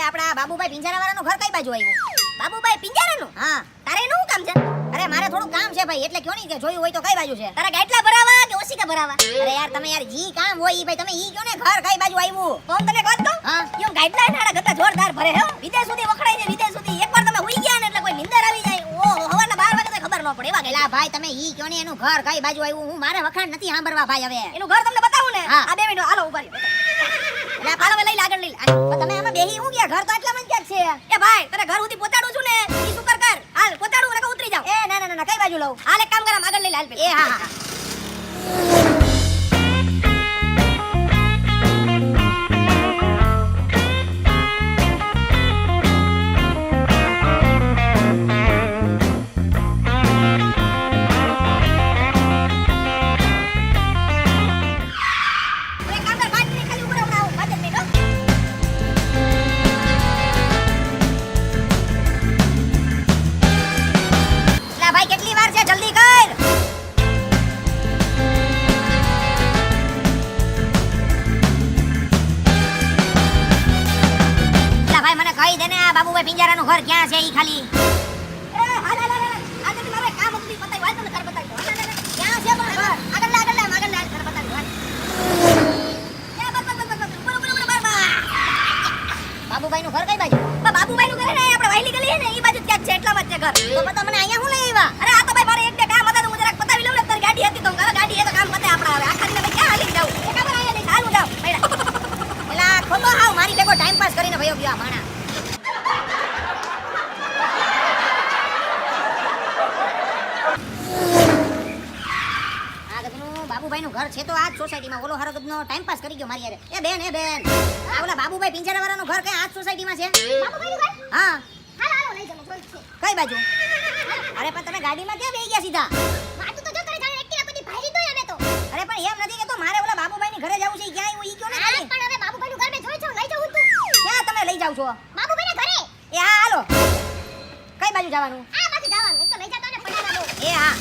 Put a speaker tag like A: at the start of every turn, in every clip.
A: આપડા બાબુભાઈ પિંજરાવાળાનું ઘર કઈ બાજુ આવ્યું? બાબુભાઈ પિંજરાનું? હા. તારે એનું શું કામ છે? અરે મારે થોડું કામ છે ભાઈ, એટલે કયો નહીં કે જોયું હોય તો કઈ બાજુ છે? તારા ગાટલા ભરાવા કે ઓશિકા ભરાવા? અરે યાર તમે યાર જી કામ હોય ઈ ભાઈ તમે ઈ કયો ને ઘર કઈ બાજુ આવ્યું? કોણ તને કહો તો? હા. યો ગાટલા નાડા ગતા જોરદાર ભરે હો. વિદેશ સુધી વખડાઈ છે વિદેશ સુધી. એકવાર તમે હુઈ ગયા ને એટલે કોઈ નિંદર આવી જાય. ઓહો હવારના 12 વાગે તો ખબર ન પડે. એવા ગેલા ભાઈ તમે ઈ કયો ને એનું ઘર કઈ બાજુ આવ્યું? હું મારે વખાણ નથી સાંભળવા ભાઈ હવે. એનું ઘર તમને બતાવું ને? આ 2 મિનિટ હાલો ઉભા રહ્યો. એટલે પાલો લઈ આગળ લઈ. તમે આમાં બેહી હું ગયા? ઘર તો એટલા માં ક્યાંક છે. એ ભાઈ તને ઘર સુધી પહોંચાડું છું ને ઈ શું કર હાલ પહોંચાડું ને ઉતરી જાવ. એ ના ના ના કઈ બાજુ લઉં? હાલ એક કામ કર આગળ લઈ હાલ. એ હા હા. બાબુભાઈ પિંજરાનું ઘર ક્યાં છે ઈ ખાલી? એ હાલ હાલ હાલ આજે મારે કામ હતું પતાઈ વાલ તમને ઘર બતાવી દો. ક્યાં છે પણ ઘર? આગળ લે ઘર બતાવી દો. એ બસ બાબુભાઈનું ઘર કઈ બાજુ? બાબુભાઈનું ઘર ને આપણે વાયલી ગલી ને ઈ બાજુ ક્યાંક છે એટલામાં જ છે ઘર. તો પતા મને અહીંયા હું લઈ આવ્યા? અરે આ તો ભાઈ મારે એક બે કામ હતા તો હું જરાક પતાવી લઉં ને તારી ગાડી હતી તો ગાડી એ તો કામ પતે આપડા હવે આખા દિને ક્યાં હાલી જાવ? એ ખબર આયા નહીં હાલું જાવ. એલા ખોટો હાવ મારી ભેગો ટાઈમ પાસ કરીને ભયો ગયો માણા. બાબુભાઈનું ઘર છે તો આ જ સોસાયટીમાં. ઓલો હારો ગદનો ટાઈમ પાસ કરી ગયો મારી યારે. એ બેન આ ઓલા બાબુભાઈ પિંજરાવાળાનું ઘર કઈ આ જ સોસાયટીમાં છે? બાબુભાઈનું ઘર? હા. હાલો લઈ જાવ જોઈ છે. કઈ બાજુ? અરે પણ તમે ગાડીમાં ક્યાં બેહી ગયા સીધા? વાતું તો જો કરે જાણે એક્ટિવા બધી ભારી દોય અમે તો. અરે પણ એમ નથી કે તો મારે ઓલા બાબુભાઈની ઘરે જવું છે ક્યાં આવ્યું ઈ કયો ને ખાલી. પણ હવે બાબુભાઈનું ઘર મે જોઈ છો લઈ જાઉં તું. ક્યાં તમે લઈ જાવ છો? બાબુભાઈના ઘરે. એ હા હાલો. કઈ બાજુ જવાનું? આ બાજુ જવાનું. એક તો લઈ જાતો ને પડારા દો. એ હા.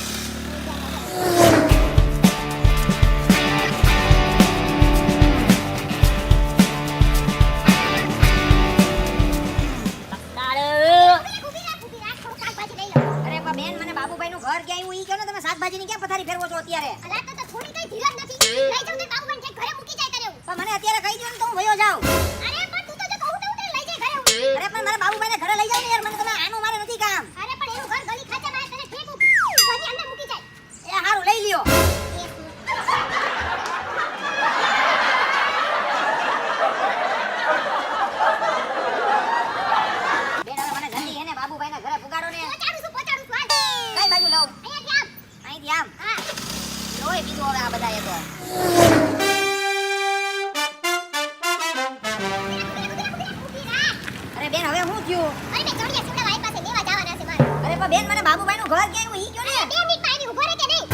A: શાકભાજીની ક્યાં પથારી ફેરવો છો અત્યારે? અલા તો થોડી કઈ ધીરજ નથી. લઈ જાવ તો બાબુભાઈ જે ઘરે મૂકી જાય કરે. પણ મને અત્યારે કહી દો ને તો હું ભયો જાઉં. અરે પણ તું તો જો કહું તો લઈ જાય ઘરે. અરે પણ મારા બાબુભાઈને ઘરે લઈ જાવ ને યાર, મને તમે આનું મારે નથી કામ. અરે પણ એનું ઘર ગલી ખાચા માં તને ઠેક ઘરની અંદર મૂકી જાય. એ હારું લઈ લ્યો. બેન હવે મને જલ્દી એને બાબુભાઈના ઘરે પુગાડો ને. પહોંચાડું છું હાલ. કઈ બાજુ લઉં? અહીંથી આમ. હા. લોહી પીધું હવે આ બધાએ તો. અરે બેન હવે હું થયું? અરે બે ચોડિયા સુડા વાઈ પાસે દેવા જવાના છે મારે. અરે પણ બેન મને બાબુભાઈનું ઘર ક્યાં આવ્યું ઈ કયો ને? 2 મિનિટ માં આવી ઉભો રહે કે નહીં?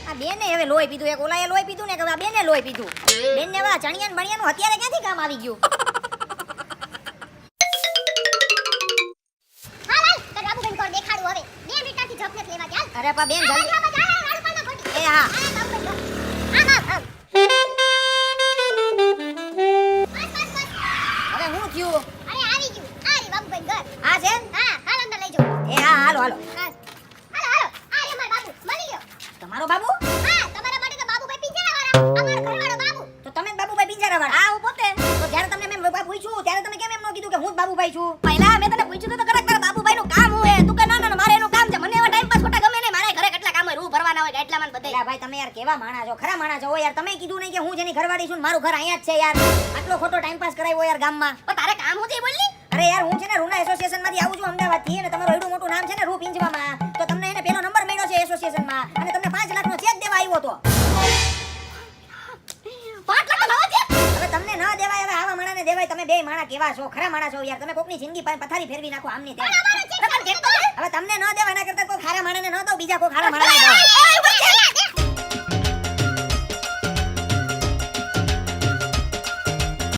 A: આ બેને હવે લોહી પીધું, એક ઓલાએ લોહી પીધું ને કે આ બેને લોહી પીધું. બેનને હવે ચણિયાન બણિયાનું અત્યારે ક્યાંથી કામ આવી ગયું? અરે પા બેન જલ્દી. એ હા. હવે હું થયું? અરે આવી ગયું. આ રે બાબુભાઈ ઘર. આ છે? હા, હાલ અંદર લઈ જાઓ. એ હા હાલો હાલો. હાલો હાલો. આ રે મારો બાબુ મળી ગયો. તમારો બાબુ? હા, તમારા માટે તો બાબુભાઈ પિંજરાવાળા. અમારો ઘરવાળો બાબુ. તો તમે જ બાબુભાઈ પિંજરાવાળા? હા, હું પોતે. તો જ્યારે તમને મેં પૂછ્યું ત્યારે તમે કેમ એમ ન કીધું કે હું જ બાબુભાઈ છું? પહેલા મેં તને પૂછ્યું તો કરેક્ટ તારા બાબુભાઈનું કામ હોય. તું કે ના ના મારે એનું કામ છે. મને એવા ટાઈમ પાસ ખોટા ગમે ને. મારે ઘરે કેટલા કામ હોય રૂ ભરવાના હોય એટલા મને બધાય. ભાઈ તમે યાર કેવા માણા છો? ખરા માણા છો યાર. તમે કીધું નહીં કે હું જેની ઘરવાળી છું મારું ઘર અહીંયા જ છે યાર. આટલો ખોટો ટાઈમ પાસ કરાવ્યો યાર ગામમાં. પણ તારે કામ હું છે બોલલી? અરે યાર હું છે ને રૂના એસોસિએશન માંથી આવું છું અમદાવાદ થી અને તમારું એડું મોટું નામ છે ને રૂ પિંજવામાં. તો તમને એને પેલો નંબર મળ્યો છે એસોસિએશન માં અને તમને 5 લાખ નો ચેક દેવા આવ્યો તો. 5 લાખ નો ચેક? હવે તમને ન દેવાય, હવે આવા માણાને દેવાય. તમે બે માણા કેવા છો? ખરા માણા છો યાર. તમે કોકની જિંદગી પથારી ફેરવી નાખો આમની તેમ. હવે તમને ન દેવાના કરતા કોઈ ખારા માણાને ન દો, બીજા કોઈ ખારા માણાને દો.